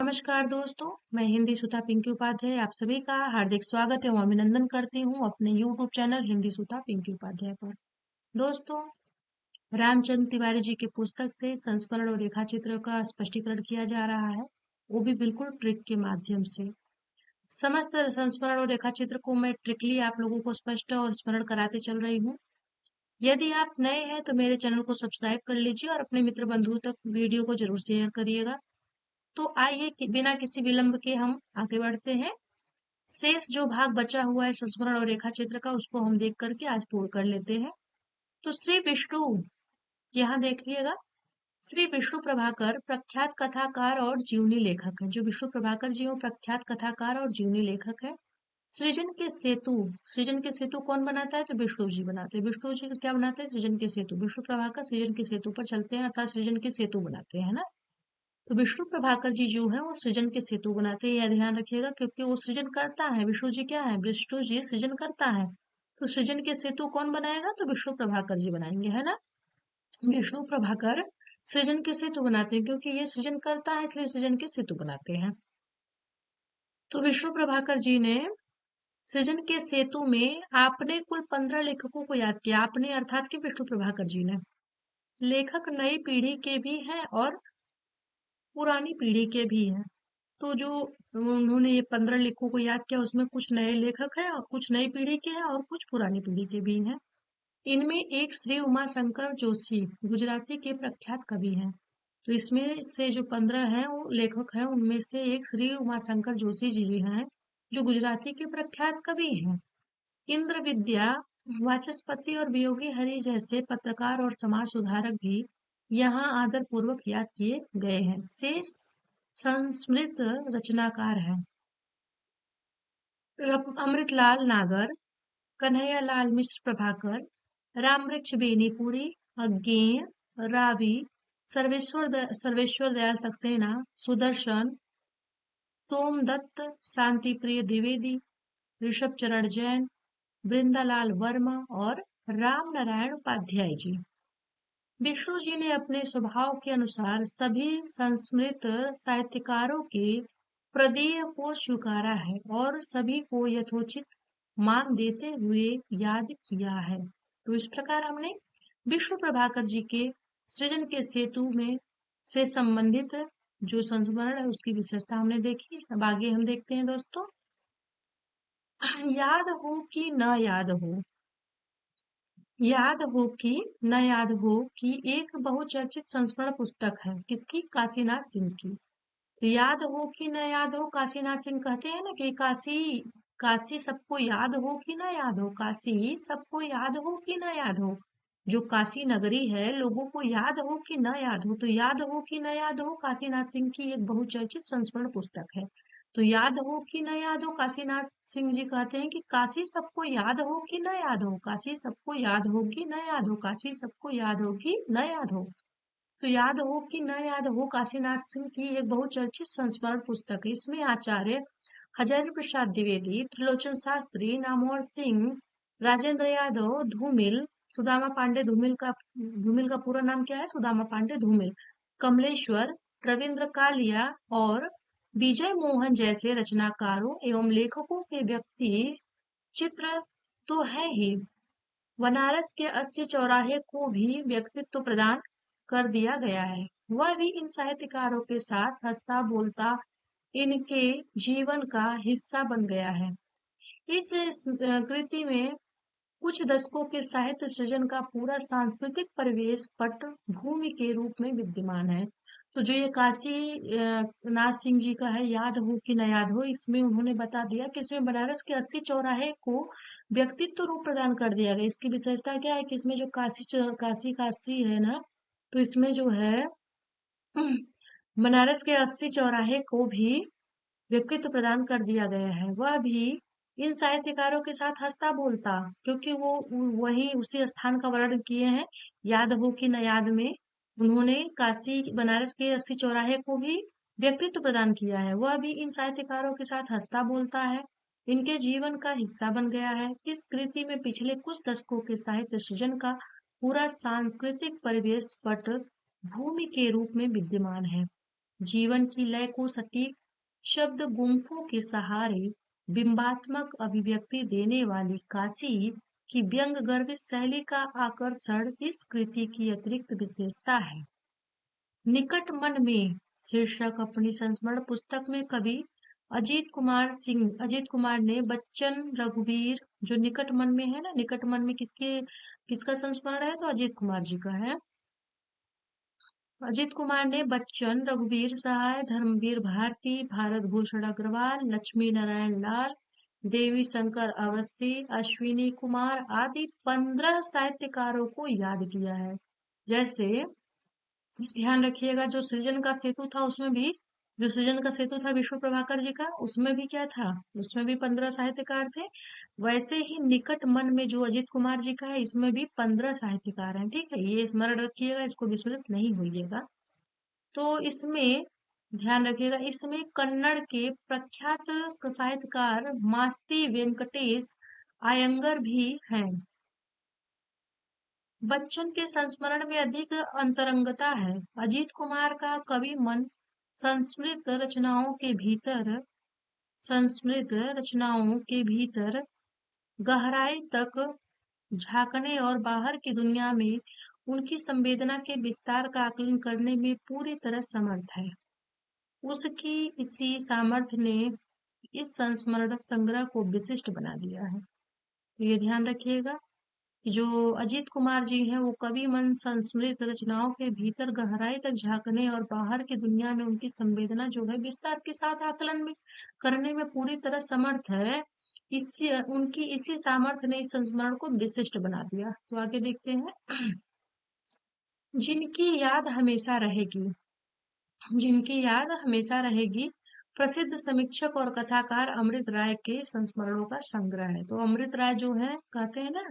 नमस्कार दोस्तों, मैं हिंदी सुधा पिंकी उपाध्याय आप सभी का हार्दिक स्वागत एवं अभिनंदन करती हूँ अपने YouTube चैनल हिंदी सुधा पिंकी उपाध्याय पर। दोस्तों, रामचंद्र तिवारी जी की पुस्तक से संस्मरण और रेखा चित्र का स्पष्टीकरण किया जा रहा है, वो भी बिल्कुल ट्रिक के माध्यम से। समस्त संस्मरण और रेखा चित्र को मैं ट्रिकली आप लोगों को स्पष्ट और स्मरण कराते चल रही हूँ। यदि आप नए हैं तो मेरे चैनल को सब्सक्राइब कर लीजिए और अपने मित्र बंधुओं तक वीडियो को जरूर शेयर करिएगा। तो आइए बिना किसी विलंब के हम आगे बढ़ते हैं। शेष जो भाग बचा हुआ है संस्मरण और रेखा चित्र का उसको हम देख करके आज पूर्ण कर लेते हैं। तो श्री विष्णु यहाँ देखिएगा, श्री विष्णु प्रभाकर प्रख्यात कथाकार और जीवनी लेखक है। जो विष्णु प्रभाकर जी वो प्रख्यात कथाकार और जीवनी लेखक है। सृजन के सेतु कौन बनाता है? तो विष्णु जी बनाते हैं। विष्णु जी क्या बनाते हैं? सृजन के सेतु। विष्णु प्रभाकर सृजन के सेतु पर चलते हैं अर्थात सृजन के सेतु बनाते हैं ना। तो विष्णु प्रभाकर जी जो है वो सृजन के सेतु बनाते हैं, यह ध्यान रखिएगा, क्योंकि वो सृजन करता है। विष्णु जी क्या है? विष्णु जी सृजन करता है, तो सृजन के सेतु कौन बनाएगा? तो विष्णु प्रभाकर जी बनाएंगे, है ना। विष्णु प्रभाकर सृजन के सेतु बनाते हैं, क्योंकि ये सृजन करता है इसलिए सृजन के सेतु बनाते हैं। तो विष्णु प्रभाकर जी ने सृजन के सेतु में आपने कुल 15 लेखकों को याद किया। आपने अर्थात कि विष्णु प्रभाकर जी ने। लेखक नई पीढ़ी के भी हैं और पुरानी पीढ़ी के भी हैं। तो जो उन्होंने ये 15 लेखकों को याद किया उसमें कुछ नए लेखक हैं और कुछ नई पीढ़ी के हैं और कुछ पुरानी पीढ़ी के भी हैं। इनमें एक श्री उमाशंकर जोशी गुजराती के प्रख्यात कवि हैं। तो इसमें से जो 15 हैं वो लेखक हैं, उनमें से एक श्री उमाशंकर जोशी जी हैं जो गुजराती के प्रख्यात कवि हैं। इंद्र विद्या वाचस्पति और वियोगी हरि जैसे पत्रकार और समाज सुधारक भी यहाँ आदर पूर्वक याद किए गए हैं। शेष संस्मृत रचनाकार हैं अमृतलाल नागर, कन्हैयालाल मिश्र प्रभाकर, रामवृक्ष बेनीपुरी, अज्ञेय, रावी, सर्वेश्वर दयाल सक्सेना, सुदर्शन, सोमदत्त, शांति प्रिय द्विवेदी, ऋषभ चरण जैन, वृंदालाल वर्मा और राम नारायण उपाध्याय जी। विष्णु जी ने अपने स्वभाव के अनुसार सभी संस्मृत साहित्यकारों के प्रदेय को स्वीकारा है और सभी को यथोचित मान देते हुए याद किया है। तो इस प्रकार हमने विष्णु प्रभाकर जी के सृजन के सेतु में से संबंधित जो संस्मरण है उसकी विशेषता हमने देखी। अब आगे हम देखते हैं दोस्तों, याद हो कि न याद हो। याद हो कि न याद हो कि एक बहुचर्चित संस्मरण पुस्तक है। किसकी? काशीनाथ सिंह की। तो याद हो कि न याद हो, काशीनाथ सिंह कहते हैं ना कि काशी काशी सबको याद हो कि न याद हो, काशी सबको याद हो कि न याद हो। जो काशी नगरी है लोगों को याद हो कि न याद हो, तो याद हो कि न याद हो काशीनाथ सिंह की एक बहुचर्चित संस्मरण पुस्तक है। तो याद हो कि न याद हो, काशीनाथ सिंह जी कहते हैं कि काशी सबको याद हो कि न याद हो, काशी सबको याद हो कि न याद हो, काशी सबको याद हो कि न याद हो। तो याद हो कि न याद हो काशीनाथ सिंह की एक बहुचर्चित संस्मरण पुस्तक है। इसमें आचार्य हजारी प्रसाद द्विवेदी, त्रिलोचन शास्त्री, नामवर सिंह, राजेंद्र यादव धूमिल, सुदामा पांडे धूमिल का पूरा नाम क्या है? सुदामा पांडे धूमिल, कमलेश्वर, रविंद्र कालिया और विजय मोहन जैसे रचनाकारों एवं लेखकों के व्यक्ति चित्र तो है ही, बनारस के 80 चौराहे को भी व्यक्तित्व प्रदान कर दिया गया है। वह भी इन साहित्यकारों के साथ हंसता बोलता इनके जीवन का हिस्सा बन गया है। इस कृति में कुछ दशकों के साहित्य सृजन का पूरा सांस्कृतिक परिवेश पटभूमि के रूप में विद्यमान है। तो जो ये काशी नाथ सिंह जी का है, याद हो कि न याद हो, इसमें उन्होंने बता दिया कि इसमें बनारस के 80 चौराहे को व्यक्तित्व रूप प्रदान कर दिया गया। इसकी विशेषता क्या है कि इसमें जो काशी काशी है ना, तो इसमें जो है बनारस के 80 चौराहे को भी व्यक्तित्व प्रदान कर दिया गया है। वह भी इन साहित्यकारों के साथ हंसता बोलता, क्योंकि वो वही उसी स्थान का वर्णन किए हैं। याद हो कि न याद में उन्होंने काशी बनारस के 80 चौराहे को भी व्यक्तित्व प्रदान किया है। वह भी इन साहित्यकारों के साथ हंसता बोलता है, इनके जीवन का हिस्सा बन गया है। इस कृति में पिछले कुछ दशकों के साहित्य सृजन का पूरा सांस्कृतिक परिवेश पट भूमि के रूप में विद्यमान है। जीवन की लय को सटीक शब्द गुम्फों के सहारे बिंबात्मक अभिव्यक्ति देने वाली काशी की व्यंग गर्भित शैली का आकर्षण इस कृति की अतिरिक्त विशेषता है। निकट मन में शीर्षक अपनी संस्मरण पुस्तक में कवि अजीत कुमार ने बच्चन रघुवीर, जो निकट मन में है ना, निकट मन में किसका संस्मरण है, तो अजीत कुमार जी का है। अजीत कुमार ने बच्चन, रघुवीर सहाय, धर्मवीर भारती, भारत भूषण अग्रवाल, लक्ष्मी नारायण लाल, देवी शंकर अवस्थी, अश्विनी कुमार आदि 15 साहित्यकारों को याद किया है। जैसे ध्यान रखिएगा, जो सृजन का सेतु था उसमें भी, जो सृजन का सेतु था विश्व प्रभाकर जी का, उसमें भी क्या था, उसमें भी 15 साहित्यकार थे। वैसे ही निकट मन में जो अजीत कुमार जी का है, इसमें भी 15 साहित्यकार हैं। ठीक है, ये स्मरण रखिएगा, इसको विस्मृत नहीं होइएगा। तो इसमें ध्यान रखिएगा, इसमें कन्नड़ के प्रख्यात साहित्यकार मास्ती वेंकटेश आयंगर भी हैं। बच्चन के संस्मरण में अधिक अंतरंगता है। अजीत कुमार का कवि मन संस्मृत रचनाओं के भीतर गहराई तक झांकने और बाहर की दुनिया में उनकी संवेदना के विस्तार का आकलन करने में पूरी तरह समर्थ है। उसकी इसी सामर्थ्य ने इस संस्मरण संग्रह को विशिष्ट बना दिया है। तो ये ध्यान रखिएगा कि जो अजीत कुमार जी हैं, वो कवि मन संस्मृत रचनाओं के भीतर गहराई तक झांकने और बाहर की दुनिया में उनकी संवेदना जो है विस्तार के साथ आकलन में करने में पूरी तरह समर्थ है। इसी उनकी इसी सामर्थ्य ने इस संस्मरण को विशिष्ट बना दिया। तो आगे देखते हैं। जिनकी याद हमेशा रहेगी, जिनकी याद हमेशा रहेगी, प्रसिद्ध समीक्षक और कथाकार अमृत राय के संस्मरणों का संग्रह है। तो अमृत राय जो है, कहते हैं ना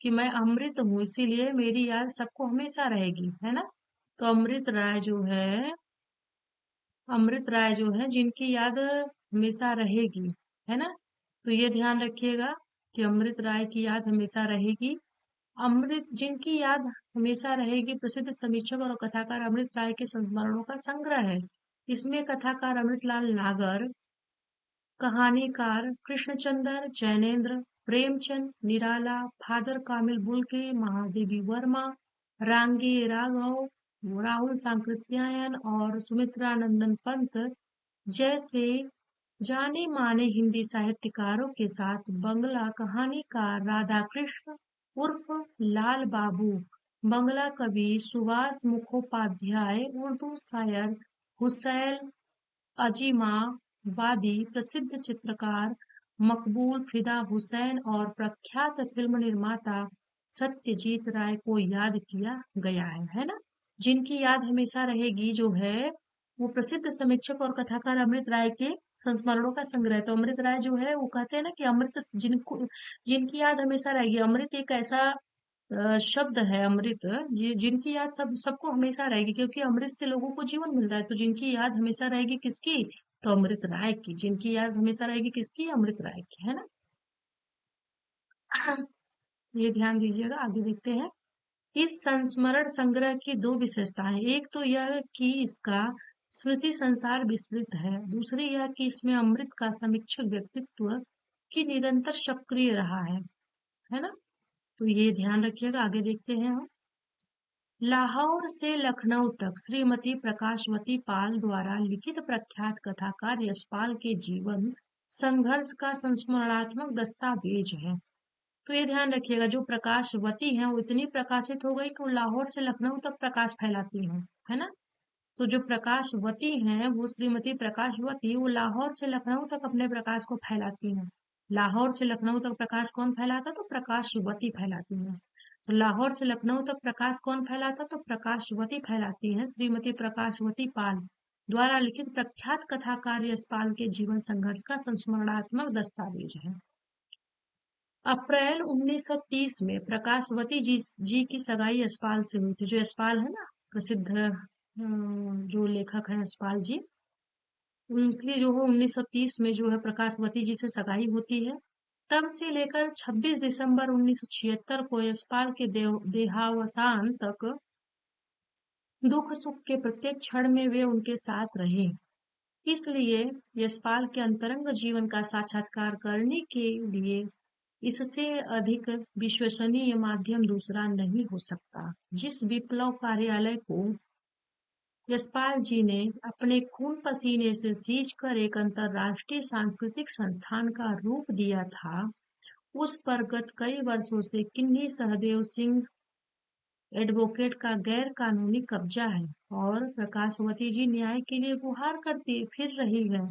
कि मैं अमृत हूँ, इसीलिए मेरी याद सबको हमेशा रहेगी, है ना। तो अमृत राय जो है जिनकी याद हमेशा रहेगी, है ना। तो ये ध्यान रखिएगा कि अमृत राय की याद हमेशा रहेगी। जिनकी याद हमेशा रहेगी, प्रसिद्ध समीक्षक और कथाकार अमृत राय के संस्मरणों का संग्रह है। इसमें कथाकार अमृतलाल नागर, कहानीकार Krishnachandra Jainendra, Premchand Nirala, Father Camille Bulcke, Mahadevi Verma, Rangeya Raghav, Rahul Sankrityayan और सुमित्रानंदन पंत जैसे जाने माने हिंदी साहित्यकारों के साथ बंगला कहानीकार राधा कृष्ण उर्फ लाल बाबू, बंगला कवि सुभाष मुखोपाध्याय, उर्दू शायर हुसैन अजीमाबादी, प्रसिद्ध चित्रकार मकबूल फिदा हुसैन और प्रख्यात फिल्म निर्माता सत्यजीत राय को याद किया गया है ना। जिनकी याद हमेशा रहेगी जो है, वो प्रसिद्ध समीक्षक और कथाकार अमृत राय के संस्मरणों का संग्रह। तो अमृत राय जो है, वो कहते हैं ना कि अमृत जिनकी याद हमेशा रहेगी। अमृत एक ऐसा शब्द है, अमृत, ये जिनकी याद सबको हमेशा रहेगी, क्योंकि अमृत से लोगों को जीवन मिल रहा है। तो जिनकी याद हमेशा रहेगी किसकी, तो अमृत राय की। जिनकी याद हमेशा रहेगी किसकी, अमृत राय की, है ना। ये ध्यान दीजिएगा। आगे देखते हैं। इस संस्मरण संग्रह की दो विशेषताएं, एक तो यह कि इसका स्मृति संसार विस्तृत है, दूसरी यह कि इसमें अमृत का समीक्षक व्यक्तित्व की निरंतर सक्रिय रहा है ना। तो ये ध्यान रखिएगा। आगे देखते हैं हम। लाहौर से लखनऊ तक श्रीमती प्रकाशवती पाल द्वारा लिखित प्रख्यात कथाकार यशपाल के जीवन संघर्ष का संस्मरणात्मक दस्तावेज है। तो ये ध्यान रखिएगा, जो प्रकाशवती हैं वो इतनी प्रकाशित हो गई कि वो लाहौर से लखनऊ तक प्रकाश फैलाती हैं, है ना। तो जो प्रकाशवती हैं, वो श्रीमती प्रकाशवती, वो लाहौर से लखनऊ तक अपने प्रकाश को फैलाती हैं। लाहौर से लखनऊ तक प्रकाश कौन फैलाता, तो प्रकाशवती फैलाती हैं। तो लाहौर से लखनऊ तक प्रकाश कौन फैलाता, तो प्रकाशवती फैलाती हैं। श्रीमती प्रकाशवती पाल द्वारा लिखित प्रख्यात कथाकार यशपाल के जीवन संघर्ष का संस्मरणात्मक दस्तावेज है। अप्रैल 1930 में प्रकाशवती जी की सगाई यशपाल से हुई थी। जो यशपाल है ना, प्रसिद्ध जो लेखक हैं यशपाल जी, उनकी जो है 1930 में जो है प्रकाशवती जी से सगाई होती है। तब से लेकर 26 दिसंबर 1976 को यशपाल के देहावसान तक दुख सुख के प्रत्येक क्षण में वे उनके साथ रहे। इसलिए यशपाल के अंतरंग जीवन का साक्षात्कार करने के लिए इससे अधिक विश्वसनीय माध्यम दूसरा नहीं हो सकता। जिस विप्लव कार्यालय को यशपाल जी ने अपने खून पसीने से सींच कर एक अंतर्राष्ट्रीय सांस्कृतिक संस्थान का रूप दिया था, उस पर गत कई वर्षों से किन्हीं सहदेव सिंह एडवोकेट का गैर कानूनी कब्जा है और प्रकाशवती जी न्याय के लिए गुहार करती फिर रही है।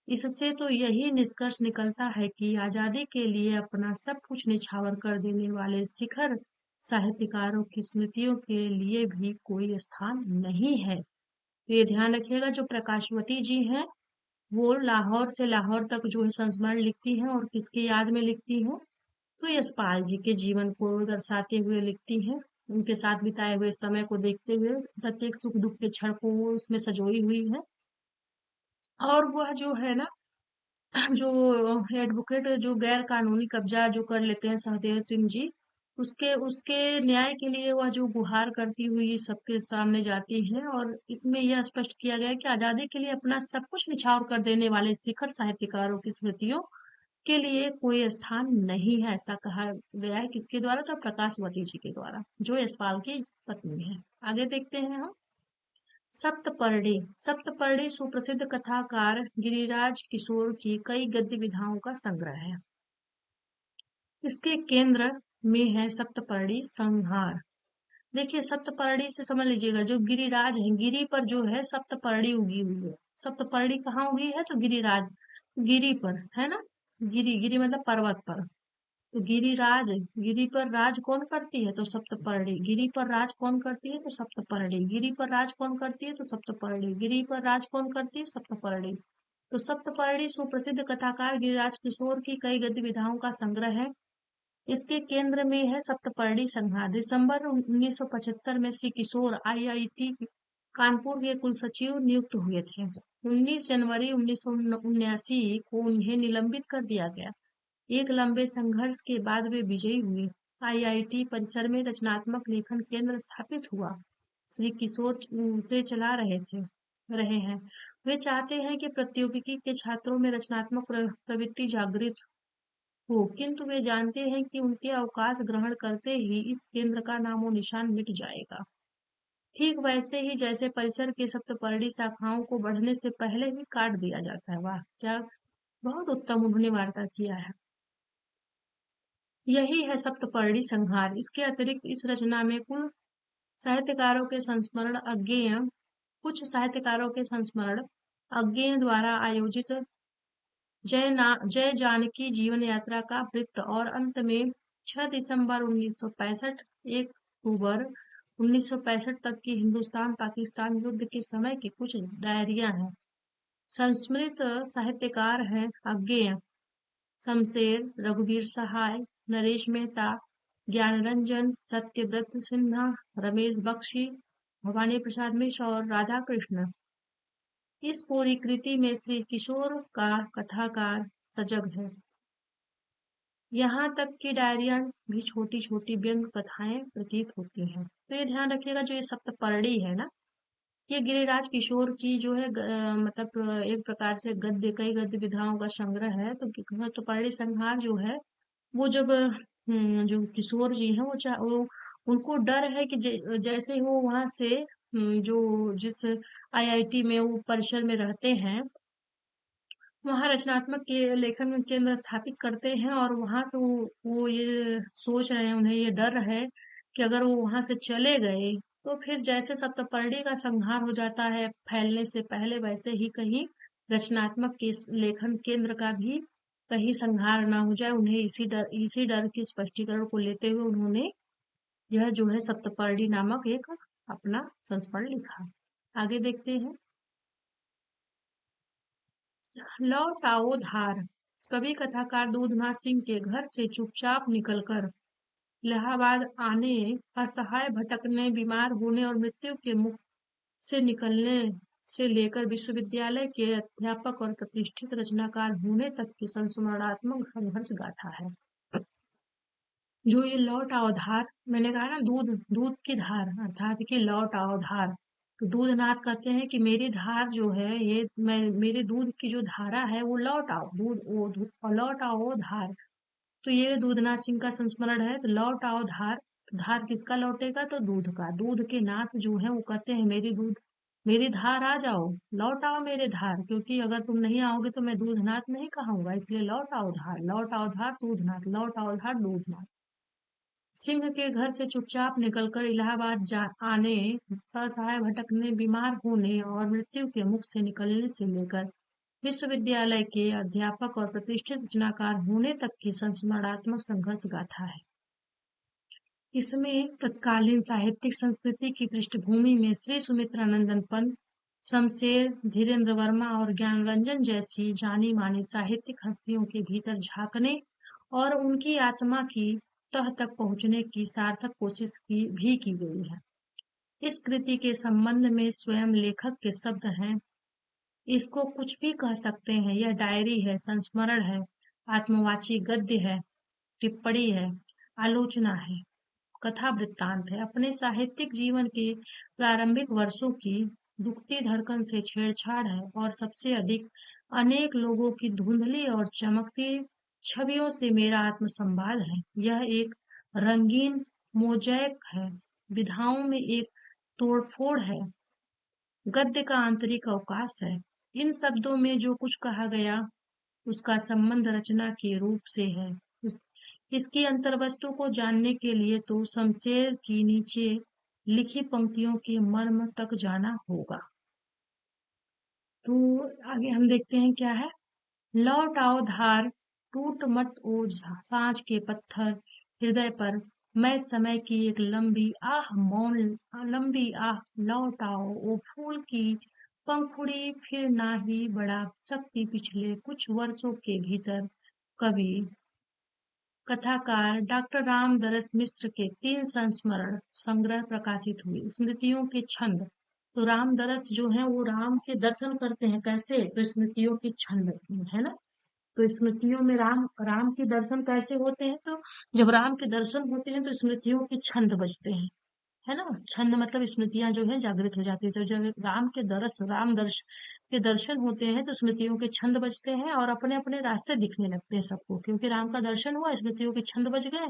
इससे तो यही निष्कर्ष निकलता है कि आजादी के लिए अपना सब कुछ निछावर कर देने वाले शिखर साहित्यकारों की स्मृतियों के लिए भी कोई स्थान नहीं है। तो ये ध्यान रखिएगा, जो प्रकाशवती जी हैं वो लाहौर से लाहौर तक जो है संस्मरण लिखती हैं और किसकी याद में लिखती हैं, तो यशपाल जी के जीवन को दर्शाते हुए लिखती हैं। उनके साथ बिताए हुए समय को देखते हुए प्रत्येक सुख दुख के क्षण को वो उसमें सजोई हुई है। और वह जो है ना, जो एडवोकेट जो गैर कानूनी कब्जा जो कर लेते हैं सहदेव सिंह जी, उसके उसके न्याय के लिए वह जो गुहार करती हुई सबके सामने जाती है। और इसमें यह स्पष्ट किया गया है कि आजादी के लिए अपना सब कुछ निछावर कर देने वाले शिखर साहित्यकारों की स्मृतियों के लिए कोई स्थान नहीं है, ऐसा कहा गया है। किसके द्वारा? तो प्रकाशवती जी के द्वारा, जो यशपाल की पत्नी है। आगे देखते हैं हम। सप्तपर्णी। सप्तपर्णी सुप्रसिद्ध कथाकार गिरिराज किशोर की कई गद्य विधाओं का संग्रह है। इसके केंद्र में है सप्तपर्णी संहार। देखिए, सप्तपर्णी से समझ लीजिएगा, जो गिरिराज है, गिरी पर जो है सप्तपर्णी उगी हुई है। सप्तपर्णी कहाँ उगी है? तो गिरिराज, गिरी पर है ना। गिरी, गिरी मतलब पर्वत पर। तो गिरिराज, गिरी पर राज कौन करती है? तो सप्तपर्णी। गिरी पर राज कौन करती है? तो सप्तपर्णी। गिरी पर राज कौन करती है? तो सप्तपर्णी। गिरी पर राज कौन करती है? सप्तपर्णी। तो सप्तपर्णी सुप्रसिद्ध कथाकार गिरिराज किशोर की कई गद्य विधाओं का संग्रह है। इसके केंद्र में है सप्तपर्णी संहार। दिसंबर 1975 में श्री किशोर आईआईटी कानपुर के कुलसचिव नियुक्त हुए थे। 19 जनवरी 1979 को उन्हें निलंबित कर दिया गया। एक लंबे संघर्ष के बाद वे विजयी हुए। आईआईटी परिसर में रचनात्मक लेखन केंद्र स्थापित हुआ। श्री किशोर उसे चला रहे हैं। वे चाहते हैं कि प्रौद्योगिकी के छात्रों में रचनात्मक प्रवृत्ति जागृत हो, किंतु वे जानते हैं कि उनके अवकाश ग्रहण करते ही इस केंद्र का नामो निशान मिट जाएगा। ठीक वैसे ही जैसे परिसर के सप्तपर्णी शाखाओं को बढ़ने से पहले ही काट दिया जाता है। वाह, क्या बहुत उत्तम उन्होंने वार्ता किया है। यही है सप्तपर्णी संहार। इसके अतिरिक्त इस रचना में साहित्यकारों के संस्मरण अज्ञेय कुछ साहित्यकारों के संस्मरण अज्ञेय द्वारा आयोजित जय जानकी जीवन यात्रा का वृत्त और अंत में 6 दिसंबर 1965 1 अक्टूबर 1965 तक की हिंदुस्तान पाकिस्तान युद्ध के समय की कुछ डायरियां हैं। संस्मृत साहित्यकार हैं अज्ञेय शमशेर, रघुवीर सहाय, नरेश मेहता, ज्ञानरंजन, सत्यव्रत सिन्हा, रमेश बख्शी, भवानी प्रसाद मिश्र और राधा कृष्ण। इस पूरी कृति में श्री किशोर का कथाकार सजग है। यहाँ तक कि डायरियां भी छोटी छोटी व्यंग कथाएं प्रतीत होती हैं। तो ये ध्यान रखिएगा, जो ये सप्तपर्णी है ना, ये गिरिराज किशोर की जो है मतलब एक प्रकार से गद्य कई गद्य विधाओं का संग्रह है। तो सप्तपर्णी संहार जो है वो जब जो किशोर जी हैं वो उनको डर है कि जैसे ही वो वहां से जो जिस आईआईटी में वो परिसर में रहते हैं, वहाँ रचनात्मक के लेखन केंद्र स्थापित करते हैं और वहां से वो ये सोच रहे हैं, उन्हें ये डर है कि अगर वो वहां से चले गए तो फिर जैसे सप्तपर्णी का संहार हो जाता है फैलने से पहले, वैसे ही कहीं रचनात्मक के लेखन केंद्र का भी कहीं संहार ना हो जाए। उन्हें इसी डर के स्पष्टीकरण को लेते हुए उन्होंने यह जो है सप्तपर्णी नामक एक अपना संस्मरण लिखा। आगे देखते हैं। लौट आओ धार। कवि कथाकार दूधनाथ सिंह के घर से चुपचाप निकलकर इलाहाबाद आने, असहाय भटकने, बीमार होने और मृत्यु के मुख से निकलने से लेकर विश्वविद्यालय के अध्यापक और प्रतिष्ठित रचनाकार होने तक की संस्मरणात्मक संघर्ष गाथा है। जो ये लौट आओ धार, मैंने कहा ना, दूध दूध की धार, अर्थात कि लौट आओ धार, तो दूधनाथ कहते हैं कि मेरी धार जो है ये मैं मेरे दूध की जो धारा है वो लौट आओ, लौट आओ धार। तो ये दूधनाथ सिंह का संस्मरण है। तो लौट आओ धार, तो धार किसका लौटेगा? तो दूध का। दूध के नाथ जो है वो कहते हैं मेरी धार आ जाओ, लौट आओ मेरे धार, क्योंकि अगर तुम नहीं आओगे तो मैं दूधनाथ नहीं कहूंगा, इसलिए लौट आओ धार, लौट आओ धार दूधनाथ, लौट आओ धार दूधनाथ। सिंह के घर से चुपचाप निकलकर इलाहाबाद आने, ससहाय भटकने, बीमार होने और मृत्यु के मुख से निकलने से लेकर विश्वविद्यालय के अध्यापक और प्रतिष्ठित रचनाकार होने तक की संस्मरणात्मक संघर्ष गाथा है। इसमें तत्कालीन साहित्यिक संस्कृति की पृष्ठभूमि में श्री सुमित्रानंदन पंत, शमशेर, धीरेन्द्र वर्मा और ज्ञानरंजन जैसी जानी मानी साहित्यिक हस्तियों के भीतर झांकने और उनकी आत्मा की तह तक पहुंचने की सार्थक कोशिश भी की गई है। इस कृति के संबंध में स्वयं लेखक के शब्द हैं, इसको कुछ भी कह सकते हैं, यह डायरी है, संस्मरण है, आत्मवाची गद्य है, टिप्पणी है, आलोचना है, कथा वृत्तांत है। अपने साहित्यिक जीवन के प्रारंभिक वर्षों की दुखती धड़कन से छेड़छाड़ है और सबसे अधिक अनेक लोगों की धुंधली और चमकती छवियों से मेरा आत्मसंवाद है। यह एक रंगीन मोज़ेक है, विधाओं में एक तोड़फोड़ है, गद्य का आंतरिक अवकाश है। इन शब्दों में जो कुछ कहा गया उसका संबंध रचना के रूप से है। इसकी अंतर्वस्तु को जानने के लिए तो शमशेर की नीचे लिखी पंक्तियों के मर्म तक जाना होगा। तो आगे हम देखते हैं क्या है। लौट आओ धार, टूट मत ओ सांझ के पत्थर हृदय पर, मैं समय की एक लंबी आह मौन, लंबी आह, लौट आओ ओ फूल की पंखुड़ी, फिर ना ही बढ़ा सकती पिछले कुछ वर्षों के भीतर। कवि कथाकार डॉक्टर रामदरस मिश्र के 3 संस्मरण संग्रह प्रकाशित हुए। स्मृतियों के छंद, तो रामदरस जो है वो राम के दर्शन करते हैं, कैसे? तो स्मृतियों के छंद है ना। तो स्मृतियों में राम के दर्शन कैसे होते हैं? तो जब राम के दर्शन होते हैं तो स्मृतियों के छंद बजते हैं, है ना। छंद मतलब स्मृतियां जो है जागृत हो जाती है। तो जब राम दर्श के दर्शन होते हैं तो स्मृतियों के छंद बजते हैं और अपने अपने रास्ते दिखने लगते हैं सबको, क्योंकि राम का दर्शन हुआ, स्मृतियों के छंद बज गए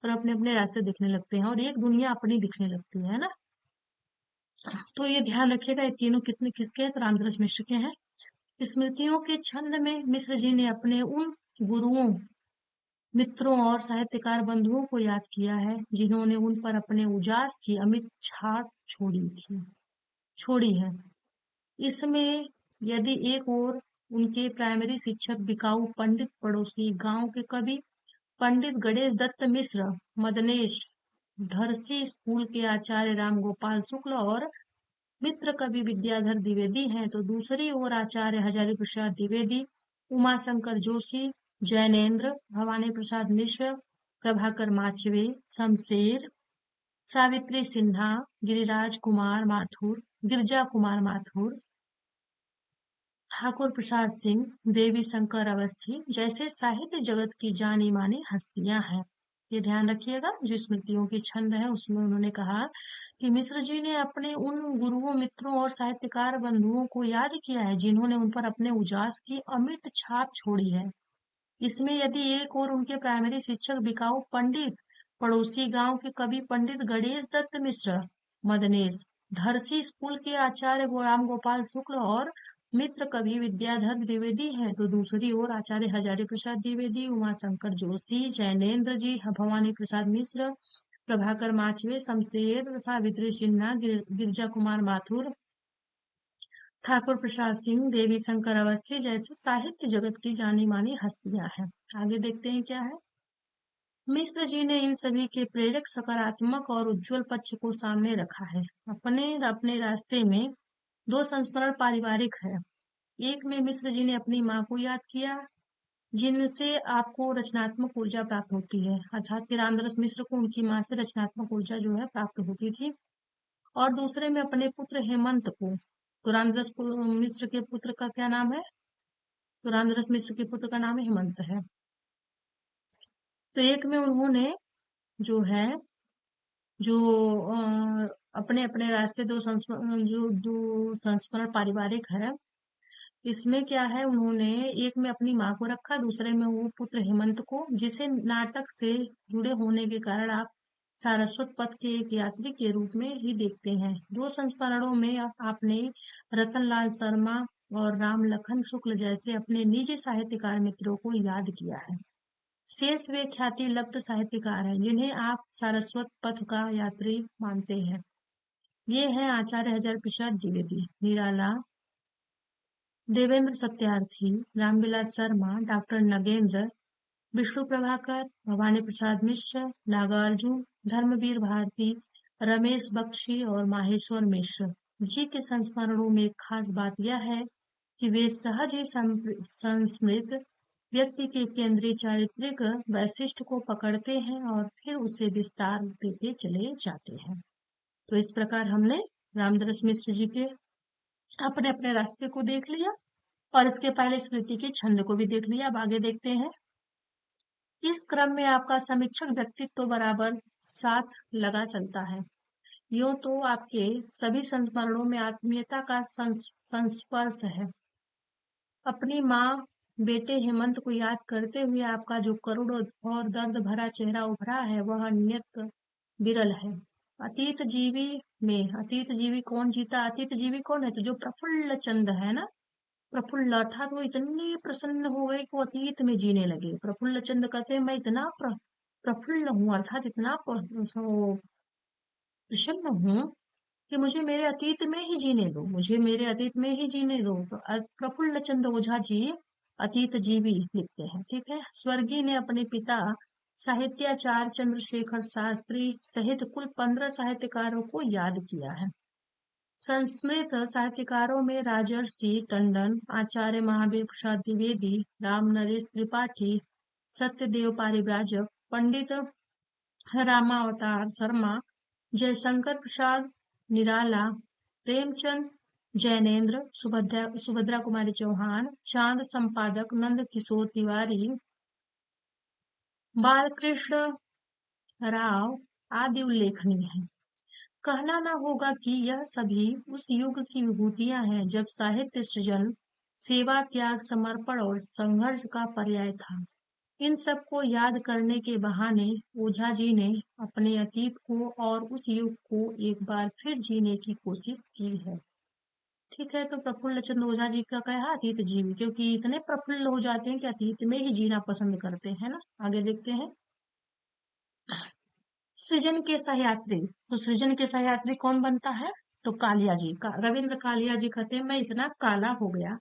और अपने अपने रास्ते दिखने लगते हैं और एक दुनिया अपनी दिखने लगती है ना। तो ये ध्यान रखिएगा, ये तीनों कितने किसके हैं? तो रामदरस मिश्र के हैं। स्मृतियों के छंद में मिश्र जी ने अपने उन गुरुओं, मित्रों और साहित्यकार बंधुओं को याद किया है जिन्होंने उन पर अपने उजास की अमिट छाप छोड़ी है। इसमें यदि एक ओर उनके प्राइमरी शिक्षक बिकाऊ पंडित, पड़ोसी गांव के कवि पंडित गणेश दत्त मिश्र मदनेश ढरसी स्कूल के आचार्य राम गोपाल शुक्ल और मित्र कवि विद्याधर द्विवेदी हैं, तो दूसरी ओर आचार्य हजारी प्रसाद द्विवेदी, उमाशंकर जोशी, जैनेन्द्र, भवानी प्रसाद मिश्र, प्रभाकर माचवे, शमशेर, सावित्री सिन्हा, गिरिजा कुमार माथुर, ठाकुर प्रसाद सिंह, देवी शंकर अवस्थी जैसे साहित्य जगत की जानी मानी हस्तियां हैं। ये ध्यान रखिएगा, जो स्मृतियों के छंद है उसमें उन्होंने कहा कि मिश्र जी ने अपने उन गुरुओं, मित्रों और साहित्यकार बंधुओं को याद किया है जिन्होंने उन पर अपने उजास की अमिट छाप छोड़ी है। इसमें यदि एक और उनके प्राइमरी शिक्षक बिकाऊ पंडित, पड़ोसी गांव के कवि पंडित गणेश दत्त मिश्र मदनेश, ढरसी स्कूल के आचार्य राम गोपाल शुक्ल और मित्र कवि विद्याधर द्विवेदी हैं, तो दूसरी ओर आचार्य हजारी प्रसाद द्विवेदी, उमाशंकर जोशी, जैनेन्द्र जी, भवानी प्रसाद मिश्र, प्रभाकर माचवे, शमशेर, सावित्री सिन्हा, गिरिजा कुमार माथुर, ठाकुर प्रसाद सिंह, देवी शंकर अवस्थी जैसे साहित्य जगत की जानी मानी हस्तियां हैं। आगे देखते हैं क्या है। मिश्र जी ने इन सभी के प्रेरक, सकारात्मक और उज्जवल पक्ष को सामने रखा है। अपने अपने रास्ते में 2 संस्मरण पारिवारिक है। एक में मिश्र जी ने अपनी माँ को याद किया जिनसे आपको रचनात्मक ऊर्जा प्राप्त होती है, अर्थात कि रामदरस मिश्र को उनकी माँ से रचनात्मक ऊर्जा जो है प्राप्त होती थी। और दूसरे में अपने पुत्र हेमंत को, तो रामदरस मिश्र के पुत्र का क्या नाम है? तो रामदरस मिश्र के पुत्र का नाम हेमंत है। तो एक में उन्होंने जो है जो अपने अपने रास्ते दो संस्मरण पारिवारिक है। इसमें क्या है, उन्होंने एक में अपनी माँ को रखा, दूसरे में वो पुत्र हेमंत को, जिसे नाटक से जुड़े होने के कारण आप सारस्वत पथ के एक यात्री के रूप में ही देखते हैं। दो संस्मरणों में आपने रतनलाल शर्मा और राम लखन शुक्ल जैसे अपने निजी साहित्यकार मित्रों को याद किया है। शेष वे ख्याति लब्ध साहित्यकार हैं जिन्हें आप सारस्वत पथ का यात्री मानते हैं। ये हैं आचार्य हजारी प्रसाद द्विवेदी, निराला, देवेंद्र सत्यार्थी, रामविलास शर्मा, डॉक्टर नगेंद्र, विष्णु प्रभाकर, भवानी प्रसाद मिश्र, नागार्जुन, धर्मवीर भारती, रमेश बख्शी और माहेश्वर मिश्र जी के संस्मरणों में एक खास बात यह है कि वे सहज ही संस्मृत व्यक्ति के केंद्रीय चारित्रिक वैशिष्ट्य को पकड़ते हैं और फिर उसे विस्तार देते चले जाते हैं। तो इस प्रकार हमने रामदास मिश्र जी के अपने अपने रास्ते को देख लिया और इसके पहले स्मृति के छंद को भी देख लिया। अब आगे देखते हैं। इस क्रम में आपका समीक्षक व्यक्तित्व बराबर साथ लगा चलता है। यूं तो आपके सभी संस्मरणों में आत्मीयता का संस्पर्श है। अपनी माँ बेटे हेमंत को याद करते हुए आपका जो करुण और दर्द भरा चेहरा उभरा है वह अन्यत्र विरल है। अतीत जीवी कौन जीता? अतीत जीवी कौन है? तो जो प्रफुल्ल चंद है ना, प्रफुल्ल अर्थात वो इतने प्रसन्न हो गए कि वो अतीत में जीने लगे। प्रफुल्ल चंद कहते हैं मैं इतना प्रफुल्ल हूँ, अर्थात इतना प्रसन्न हूँ कि मुझे मेरे अतीत में ही जीने दो, मुझे मेरे अतीत में ही जीने दो। तो प्रफुल्ल चंद ओझा जी अतीत जीवी लिखते हैं। ठीक है। स्वर्गीय ने अपने पिता साहित्याचार्य चंद्रशेखर शास्त्री सहित कुल 15 साहित्यकारों को याद किया है। संस्मृत साहित्यकारों में राजर्षि टंडन, आचार्य महावीर प्रसाद द्विवेदी, राम नरेश त्रिपाठी, सत्यदेव पारिव्राजक, पंडित रामावतार शर्मा, जयशंकर प्रसाद निराला, प्रेमचंद, जैनेन्द्र, सुभद्रा कुमारी चौहान, चांद संपादक नंद किशोर तिवारी, बालकृष्ण राव आदि उल्लेखनीय हैं। कहना न होगा कि यह सभी उस युग की विभूतियां हैं जब साहित्य सृजन सेवा, त्याग, समर्पण और संघर्ष का पर्याय था। इन सब को याद करने के बहाने ओझा जी ने अपने अतीत को और उस युग को एक बार फिर जीने की कोशिश की है। ठीक है। तो प्रफुल्ल चंद्र ओझा जी का कहा अतीत जीवी, क्योंकि इतने प्रफुल्ल हो जाते हैं कि अतीत में ही जीना पसंद करते हैं ना। आगे देखते हैं। सृजन के सहयात्री। तो सृजन के सहयात्री कौन बनता है? तो कालिया जी का रविंद्र कालिया जी कहते हैं मैं इतना काला हो गया।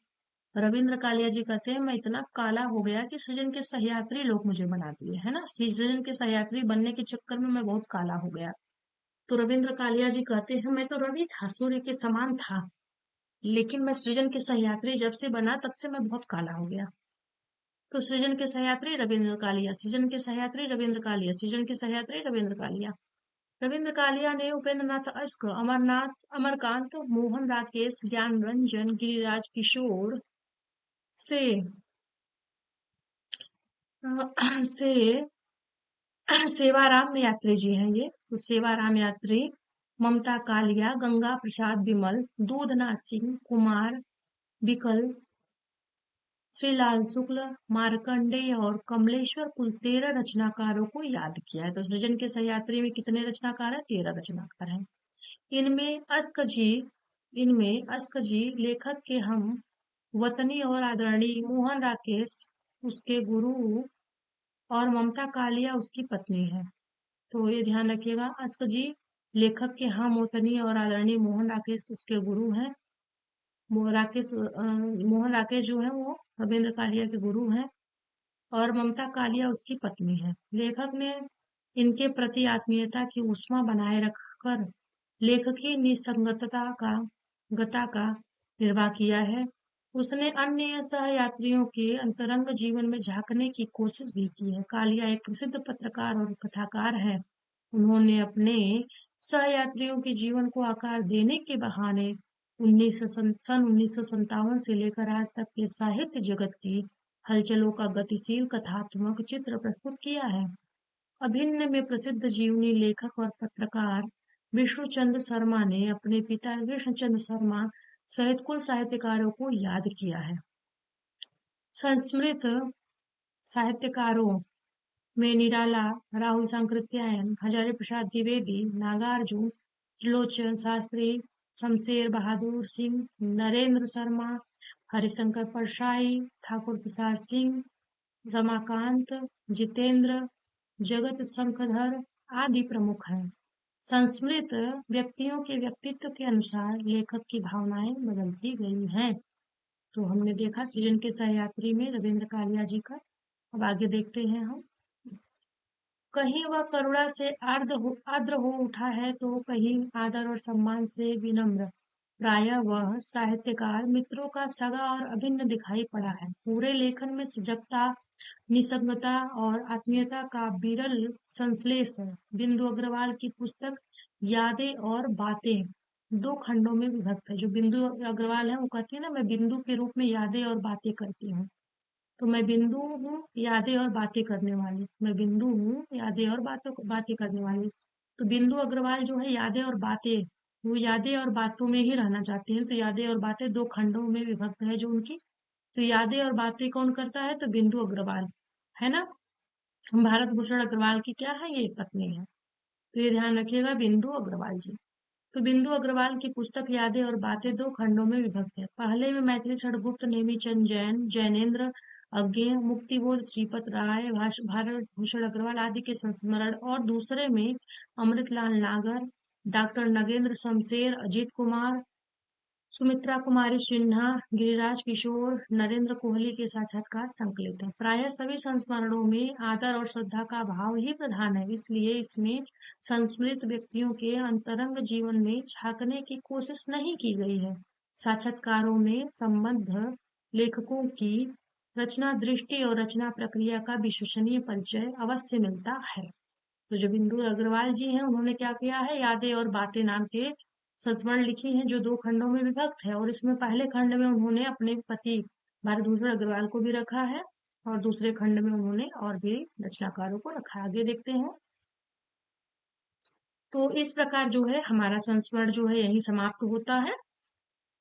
रविंद्र कालिया जी कहते हैं मैं इतना काला हो गया कि सृजन के सहयात्री लोग मुझे बना दिए, है ना। सृजन के सहयात्री बनने के चक्कर में मैं बहुत काला हो गया। तो रविंद्र कालिया जी कहते हैं मैं तो रवि था, सूर्य के समान था, लेकिन मैं सृजन के सहयात्री जब से बना तब से मैं बहुत काला हो गया। तो सृजन के सहयात्री रविंद्र कालिया, सृजन के सहयात्री रविंद्र कालिया, सृजन के सहयात्री रविंद्र कालिया। रविंद्र कालिया ने उपेंद्रनाथ अश्क, अमरकांत, मोहन राकेश, ज्ञान रंजन, गिरिराज किशोर से से सेवाराम यात्री जी हैं ये। तो सेवाराम यात्री, ममता कालिया, गंगा प्रसाद विमल, दूधनाथ सिंह, कुमार विकल, श्रीलाल शुक्ल, मार्कंडेय और कमलेश्वर कुल 13 रचनाकारों को याद किया है। तो सृजन के सहयात्री में कितने रचनाकार हैं? 13 रचनाकार हैं। इनमें अश्क जी लेखक के हम वतनी और आदरणीय, मोहन राकेश उसके गुरु और ममता कालिया उसकी पत्नी है। तो ये ध्यान रखिएगा, अश्क जी लेखक के हम वतनी और आदरणीय, मोहन राकेश उसके गुरु हैं। मोहन राकेश जो है वो रविंद्र कालिया के गुरु हैं और ममता कालिया उसकी पत्नी है। लेखक ने इनके प्रति आत्मीयता की ऊष्मा बनाए रखकर लेखकी निसंगतता का निर्वाह किया है। उसने अन्य सहयात्रियों के अंतरंग जीवन में झांकने की कोशिश भी की है। कालिया एक प्रसिद्ध पत्रकार और कथाकार है। उन्होंने अपने सहयात्रियों के जीवन को आकार देने के बहाने सन 1957 से लेकर आज तक के साहित्य जगत की हलचलों का गतिशील कथात्मक चित्र प्रस्तुत किया है। अभिन्न में प्रसिद्ध जीवनी लेखक और पत्रकार विष्णुचंद्र शर्मा ने अपने पिता कृष्णचंद्र शर्मा सहित कुल साहित्यकारों को याद किया है। संस्मृत साहित्यकारों में निराला, राहुल सांकृत्यायन, हजारी प्रसाद द्विवेदी, नागार्जुन, त्रिलोचन शास्त्री, शमशेर बहादुर सिंह, नरेंद्र शर्मा, हरिशंकर परसाई, ठाकुर प्रसाद सिंह, रमाकांत, जितेंद्र, जगत शंखधर आदि प्रमुख हैं। संस्मृत व्यक्तियों के व्यक्तित्व के अनुसार लेखक की भावनाएं बदलती गई हैं। तो हमने देखा सृजन के सहयात्री में रविंद्र कालिया जी का। अब आगे देखते हैं हम। कहीं वह करुणा से आर्द्र हो उठा है तो कहीं आदर और सम्मान से विनम्र। प्रायः वह साहित्यकार मित्रों का सगा और अभिन्न दिखाई पड़ा है। पूरे लेखन में सजगता, निसंगता और आत्मीयता का विरल संश्लेष है। बिंदु अग्रवाल की पुस्तक यादें और बातें 2 खंडों में विभक्त है। जो बिंदु अग्रवाल है वो कहती है ना, मैं बिंदु के रूप में यादें और बातें करती हूँ। तो मैं बिंदु हूँ, यादें और बातें करने वाली। मैं बिंदु हूँ, यादें और बातें करने वाली। तो बिंदु अग्रवाल जो है यादें और बातें, वो यादें और बातों में ही रहना चाहती हैं। तो यादें और बातें 2 खंडों में विभक्त है जो उनकी। तो यादें और बातें कौन करता है? तो बिंदु अग्रवाल, है ना। भारत भूषण अग्रवाल की क्या है? ये पत्नी है। तो ये ध्यान रखिएगा, बिंदु अग्रवाल जी। तो बिंदु अग्रवाल की पुस्तक यादें और बातें 2 खंडों में विभक्त है। पहले में मैथिली षडगुप्त, नेमीचंद जैन, जैनेन्द्र अज्ञेय, मुक्तिबोध, श्रीपत राय, भारत भूषण अग्रवाल आदि के संस्मरण, और दूसरे में अमृतलाल नागर, डॉक्टर नगेंद्र शमशेर, अजीत कुमार, सुमित्रा कुमारी सिन्हा, गिरिराज किशोर, नरेंद्र कोहली के साक्षात्कार संकलित हैं। प्रायः सभी संस्मरणों में आदर और श्रद्धा का भाव ही प्रधान है, इसलिए इसमें संस्मृत व्यक्तियों के अंतरंग जीवन में झांकने की कोशिश नहीं की गई है। साक्षात्कारों में संबद्ध लेखकों की रचना दृष्टि और रचना प्रक्रिया का विश्वसनीय परिचय अवश्य मिलता है। तो जो बिंदु अग्रवाल जी हैं, उन्होंने क्या किया है? यादें और बातें नाम के संस्मरण लिखी हैं जो 2 खंडों में विभक्त है। और इसमें पहले खंड में उन्होंने अपने पति भारत भूषण अग्रवाल को भी रखा है, और दूसरे खंड में उन्होंने और भी रचनाकारों को रखा है। आगे देखते हैं। तो इस प्रकार जो है हमारा संस्मरण जो है यही समाप्त होता है।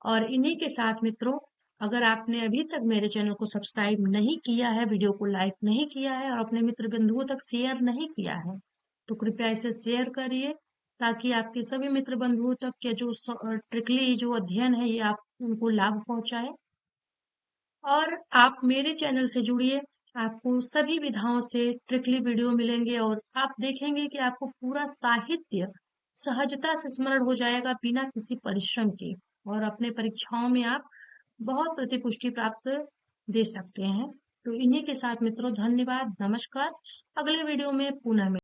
और इन्हीं के साथ मित्रों, अगर आपने अभी तक मेरे चैनल को सब्सक्राइब नहीं किया है, वीडियो को लाइक नहीं किया है और अपने मित्र बंधुओं तक शेयर नहीं किया है, तो कृपया इसे शेयर करिए, ताकि आपके सभी मित्र बंधुओं तक के जो ट्रिकली जो अध्ययन है ये आप उनको लाभ पहुंचाए। और आप मेरे चैनल से जुड़िए, आपको सभी विधाओं से ट्रिकली वीडियो मिलेंगे और आप देखेंगे कि आपको पूरा साहित्य सहजता से स्मरण हो जाएगा बिना किसी परिश्रम के, और अपने परीक्षाओं में आप बहुत प्रतिपुष्टि प्राप्त दे सकते हैं। तो इन्हीं के साथ मित्रों, धन्यवाद, नमस्कार। अगले वीडियो में पुनः मिलेंगे।